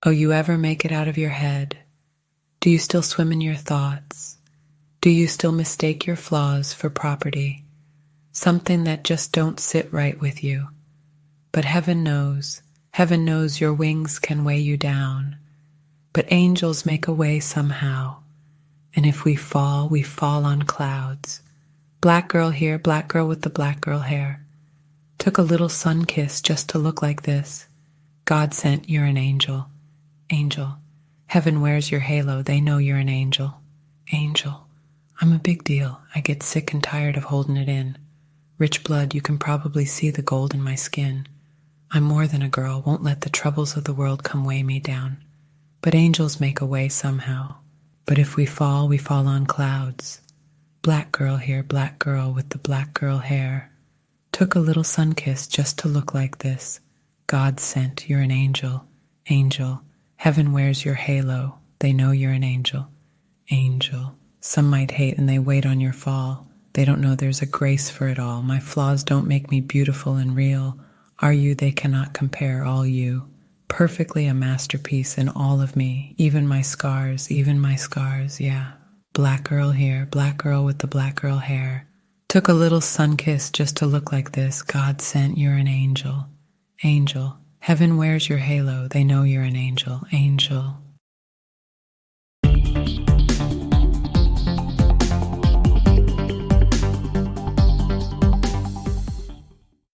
Oh, you ever make it out of your head? Do you still swim in your thoughts? Do you still mistake your flaws for property? Something that just don't sit right with you. But heaven knows your wings can weigh you down. But angels make a way somehow. And if we fall on clouds. Black girl here, black girl with the black girl hair. Took a little sun kiss just to look like this. God sent, you're an angel. Angel. Heaven wears your halo, they know you're an angel. Angel. I'm a big deal. I get sick and tired of holding it in. Rich blood, you can probably see the gold in my skin. I'm more than a girl, won't let the troubles of the world come weigh me down. But angels make a way somehow. But if we fall on clouds. Black girl here, black girl with the black girl hair. Took a little sun kiss just to look like this. God sent, you're an angel. Angel. Heaven wears your halo, they know you're an angel. Angel. Some might hate and they wait on your fall. They don't know there's a grace for it all. My flaws don't make me beautiful and real. Are you, they cannot compare, all you. Perfectly a masterpiece in all of me. Even my scars, yeah. Black girl here, black girl with the black girl hair. Took a little sun kiss just to look like this. God sent, you're an angel. Angel. Heaven wears your halo, they know you're an angel. Angel.